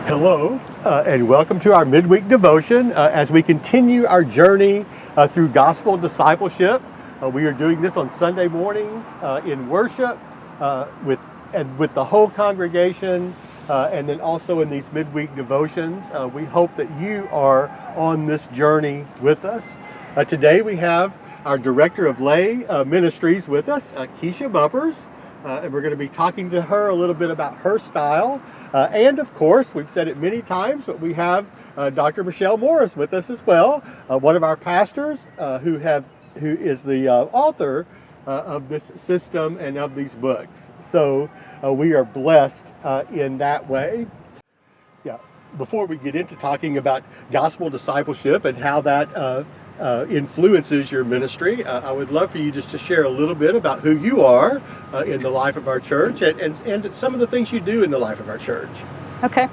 Hello, and welcome to our midweek devotion as we continue our journey through Gospel Discipleship. We are doing this on Sunday mornings in worship with the whole congregation, and then also in these midweek devotions. We hope that you are on this journey with us. Today we have our Director of Lay Ministries with us, Kisha Bumpers, and we're going to be talking to her a little bit about her style. And of course, we've said it many times, but we have Dr. Michelle Morris with us as well, one of our pastors who is the author of this system and of these books. So we are blessed in that way. Yeah. Before we get into talking about gospel discipleship and how that influences your ministry, I would love for you just to share a little bit about who you are in the life of our church and some of the things you do in the life of our church. Okay.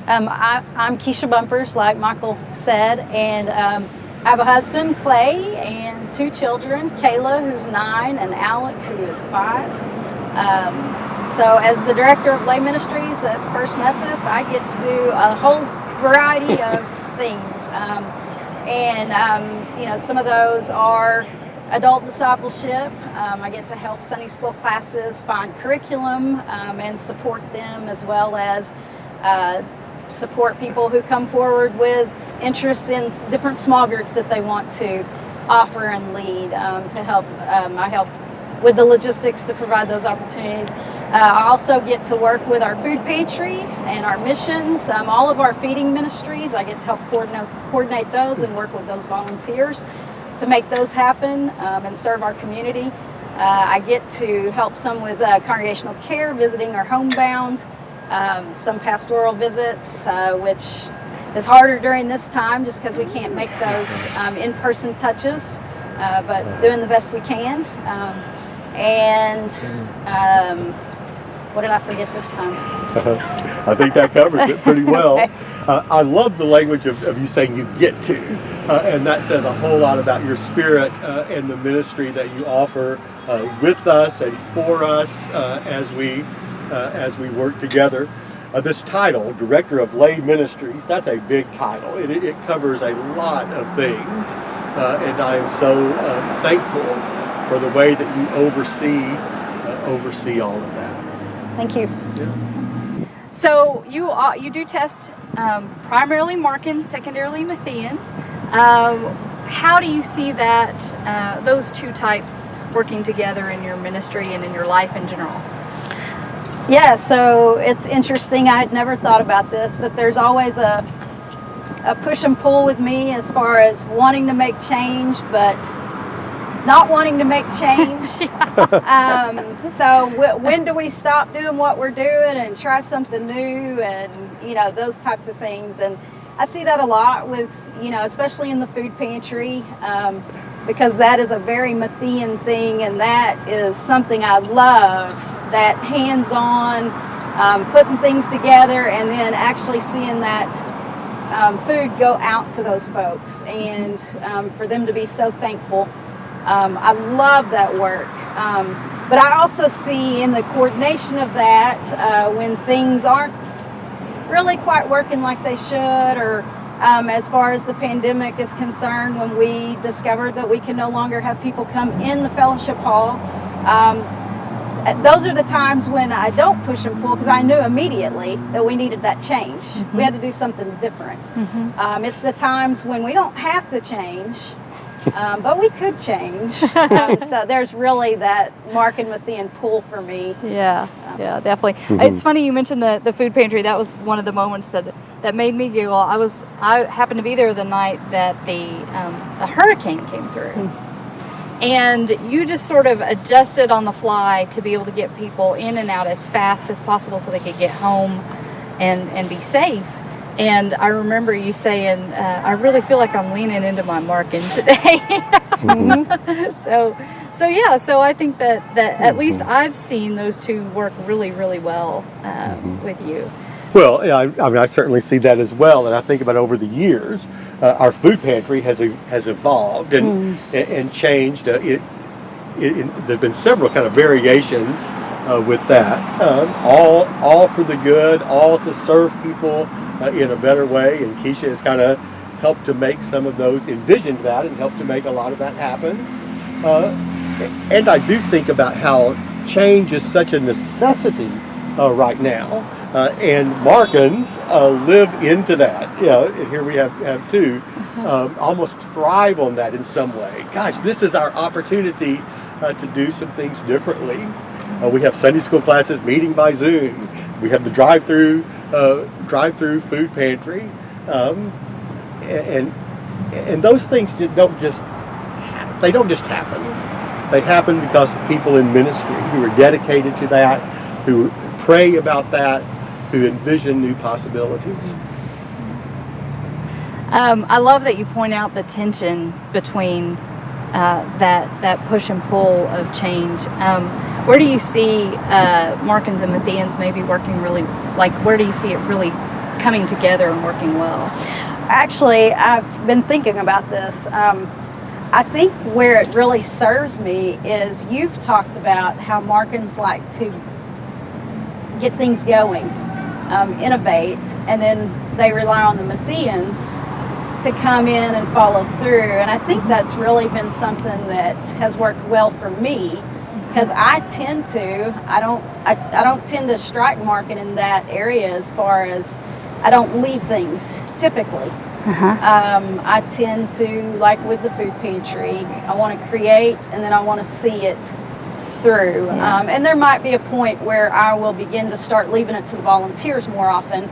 I'm Kisha Bumpers, like Michael said, and I have a husband, Clay, and two children, Kayla, who's 9, and Alec, who is 5. So as the Director of Lay Ministries at First Methodist, I get to do a whole variety of things. Some of those are adult discipleship. I get to help Sunday school classes find curriculum and support them, as well as support people who come forward with interests in different small groups that they want to offer and lead to help. I help with the logistics to provide those opportunities. I also get to work with our food pantry and our missions, all of our feeding ministries. I get to help coordinate those and work with those volunteers to make those happen and serve our community. I get to help some with congregational care, visiting our homebound, some pastoral visits, which is harder during this time just because we can't make those in-person touches, but doing the best we can. What did I forget this time? I think that covers it pretty well. Okay. I love the language of you saying you get to, and that says a whole lot about your spirit and the ministry that you offer with us and for us as we work together. This title, Director of Lay Ministries, that's a big title. It covers a lot of things, and I am so thankful for the way that you oversee all of that. Thank you. Yeah. So you do test primarily Markan, secondarily Matthean. How do you see that those two types working together in your ministry and in your life in general? Yeah, so it's interesting. I had never thought about this, but there's always a push and pull with me as far as wanting to make change, but not wanting to make change. So when do we stop doing what we're doing and try something new, and those types of things. And I see that a lot with especially in the food pantry, because that is a very Matthean thing, and that is something I love, that hands-on putting things together and then actually seeing that food go out to those folks, and for them to be so thankful. I love that work, but I also see in the coordination of that when things aren't really quite working like they should, or as far as the pandemic is concerned, when we discovered that we can no longer have people come in the fellowship hall, those are the times when I don't push and pull, because I knew immediately that we needed that change. Mm-hmm. We had to do something different. Mm-hmm. It's the times when we don't have to change, but we could change. So there's really that Markan-Matthean pull for me. Yeah, definitely. Mm-hmm. It's funny you mentioned the food pantry. That was one of the moments that made me giggle. I happened to be there the night that the hurricane came through. Mm-hmm. And you just sort of adjusted on the fly to be able to get people in and out as fast as possible so they could get home and be safe. And I remember you saying, I really feel like I'm leaning into my Markan today. Mm-hmm. So I think that at least I've seen those two work really, really well with you. Well, yeah, I certainly see that as well, and I think about over the years, our food pantry has evolved and changed. There've been several kind of variations with that, all for the good, all to serve people in a better way, and Kisha has kind of helped to make some of those, envisioned that, and helped to make a lot of that happen. And I do think about how change is such a necessity right now, and Markans live into that. And here we have two almost thrive on that in some way. Gosh, this is our opportunity to do some things differently. We have Sunday school classes meeting by Zoom. We have the drive-through food pantry, and those things don't just happen. They happen because of people in ministry who are dedicated to that, who pray about that, who envision new possibilities. I love that you point out the tension between that push and pull of change. Where do you see Markans and Mattheans maybe working really, where do you see it really coming together and working well? Actually, I've been thinking about this. I think where it really serves me is you've talked about how Markans like to get things going, innovate, and then they rely on the Mattheans to come in and follow through. And I think that's really been something that has worked well for me, because I don't tend to strike Markan in that area as far as I don't leave things typically. I tend to, like with the food pantry, I want to create and then I want to see it through. And there might be a point where I will begin to start leaving it to the volunteers more often,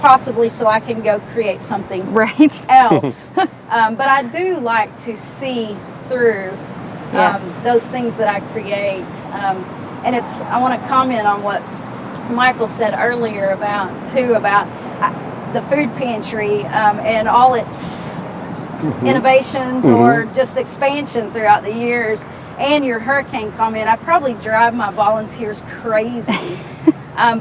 possibly so I can go create something else. But I do like to see through those things that I create. And I want to comment on what Michael said earlier about the food pantry and all its innovations or just expansion throughout the years, and your hurricane comment. I probably drive my volunteers crazy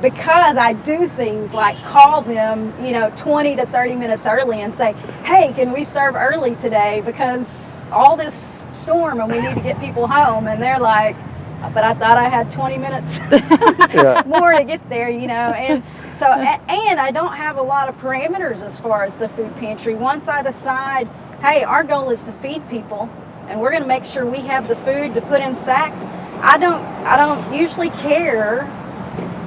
because I do things like call them 20 to 30 minutes early and say, hey, can we serve early today because all this storm and we need to get people home, and they're like, but I thought I had 20 minutes more to get there, and so, and I don't have a lot of parameters as far as the food pantry. Once I decide, hey, our goal is to feed people, and we're going to make sure we have the food to put in sacks, I don't usually care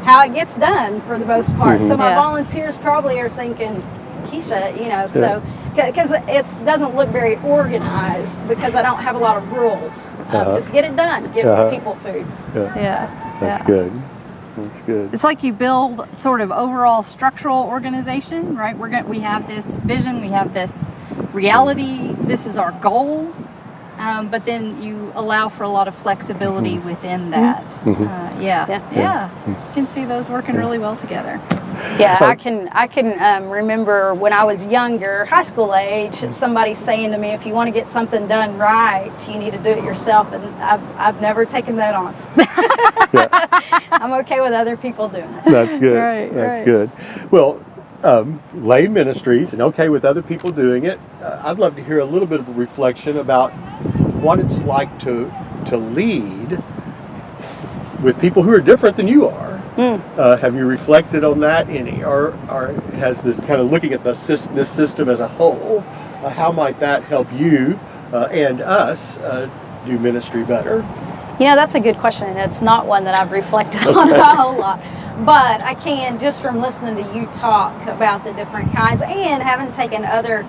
how it gets done for the most part. So my volunteers probably are thinking, Kisha, so because it doesn't look very organized because I don't have a lot of rules. Just get it done, give people food. That's good. That's good. It's like you build sort of overall structural organization, right? We have this vision, we have this reality, this is our goal, but then you allow for a lot of flexibility within that. You can see those working really well together. Yeah, I can remember when I was younger, high school age, somebody saying to me, if you want to get something done right, you need to do it yourself, and I've never taken that on. I'm okay with other people doing it. That's good. That's good. Well, Lay Ministries, and okay with other people doing it, I'd love to hear a little bit of a reflection about what it's like to lead with people who are different than you are. Have you reflected on that any, or has this kind of looking at this system as a whole, how might that help you and us do ministry better? That's a good question, and it's not one that I've reflected on a whole lot. But I can, just from listening to you talk about the different kinds and having taken other,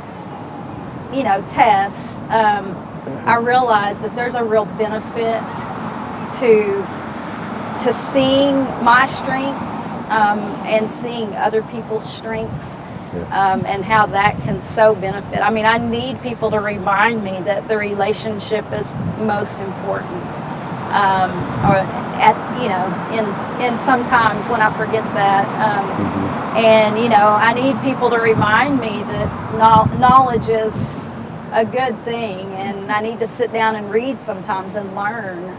tests, I realize that there's a real benefit to seeing my strengths and seeing other people's strengths and how that can so benefit. I mean, I need people to remind me that the relationship is most important. In sometimes when I forget that, and I need people to remind me that knowledge is a good thing, and I need to sit down and read sometimes and learn.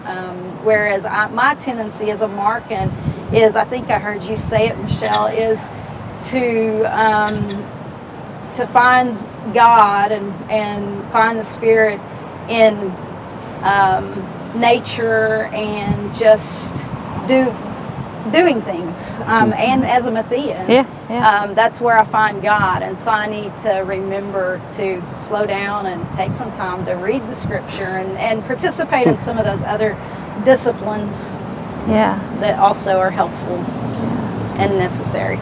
Whereas my tendency as a Markan is, I think I heard you say it, Michelle, is to find God and find the Spirit in nature and just do doing things. And as a Matthean, that's where I find God. And so I need to remember to slow down and take some time to read the scripture and participate in some of those other disciplines that also are helpful and necessary.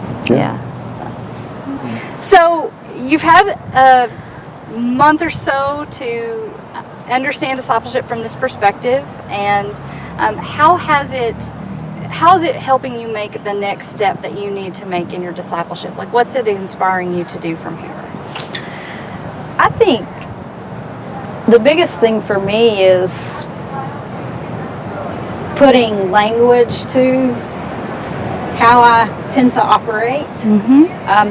So you've had a month or so to understand discipleship from this perspective, and how is it helping you make the next step that you need to make in your discipleship? Like, what's it inspiring you to do from here? I think the biggest thing for me is putting language to how I tend to operate.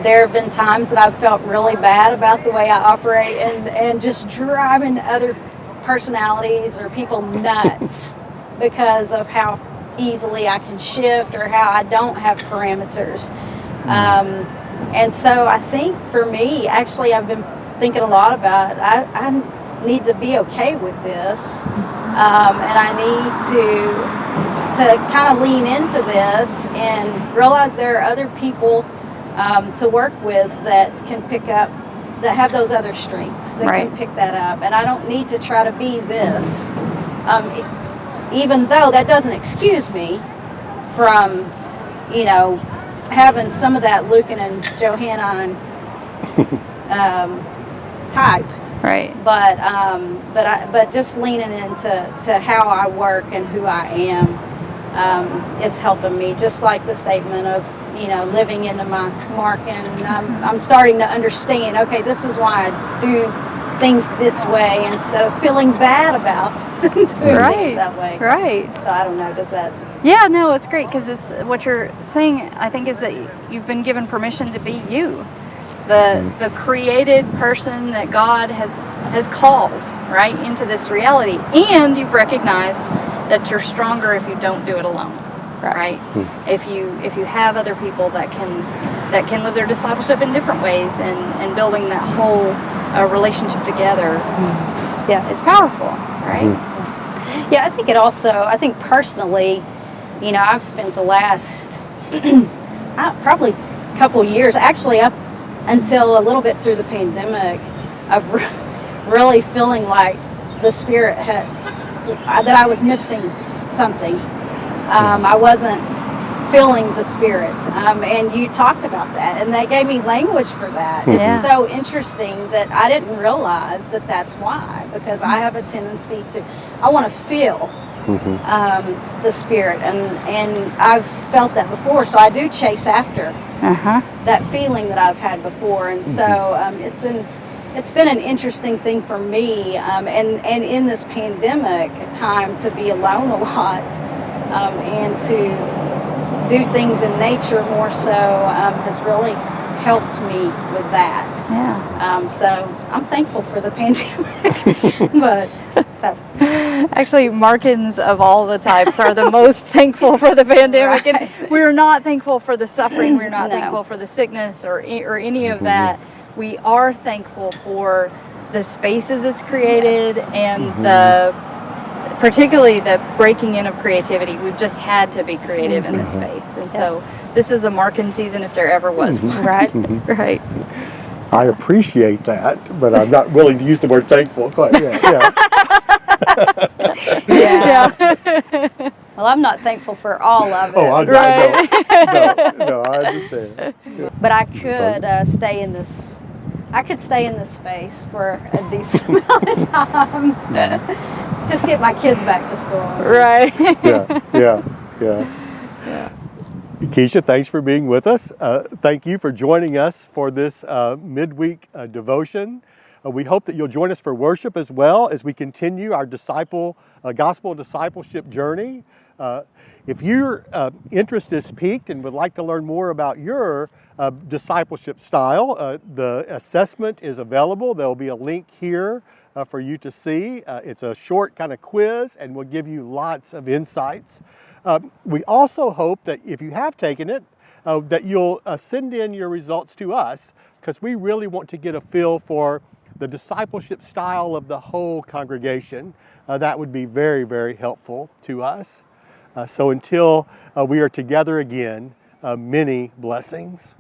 There have been times that I've felt really bad about the way I operate and just driving other personalities or people nuts because of how easily I can shift or how I don't have parameters. And so I think for me, actually, I've been thinking a lot about I need to be okay with this, and I need to kind of lean into this and realize there are other people to work with that can pick up, that have those other strengths, that can pick that up. And I don't need to try to be this, even though that doesn't excuse me from, having some of that Lucan and Johanna type. Right. But just leaning into how I work and who I am is helping me. Just like the statement of living into my Markan. I'm starting to understand. Okay, this is why I do things this way instead of feeling bad about doing things that way. Right. So I don't know. Does that? Yeah. No, it's great because it's what you're saying. I think is that you've been given permission to be you. The created person that God has called right into this reality, and you've recognized that you're stronger if you don't do it alone, right? If you have other people that can live their discipleship in different ways and building that whole relationship together, is powerful, right? Yeah, I think personally, I've spent the last probably couple years, actually up until a little bit through the pandemic, of really feeling like the Spirit that I was missing something. I wasn't feeling the Spirit, and you talked about that, and that gave me language for that. It's so interesting that I didn't realize that that's why, because I have a tendency I want to feel the Spirit, and I've felt that before, so I do chase after that feeling that I've had before, and so it's been an interesting thing for me, and in this pandemic time to be alone a lot, and to do things in nature more so has really helped me with that. So I'm thankful for the pandemic, but so. Actually, Markans of all the types are the most thankful for the pandemic. And we're not thankful for the suffering. We're not thankful for the sickness or any of that. We are thankful for the spaces it's created and particularly the breaking in of creativity. We've just had to be creative in this space. And so this is a Markan season if there ever was one. Right. I appreciate that, but I'm not willing to use the word thankful quite yet. Well, I'm not thankful for all of it. Oh, I understand. But I could stay in this. I could stay in this space for a decent amount of time. Just get my kids back to school. Right. Yeah. Kisha, thanks for being with us. Thank you for joining us for this midweek devotion. We hope that you'll join us for worship as well as we continue our gospel discipleship journey. If your interest is piqued and would like to learn more about your discipleship style, the assessment is available. There will be a link here for you to see. It's a short kind of quiz and will give you lots of insights. We also hope that if you have taken it, that you'll send in your results to us, because we really want to get a feel for the discipleship style of the whole congregation. That would be very, very helpful to us. So until we are together again, many blessings.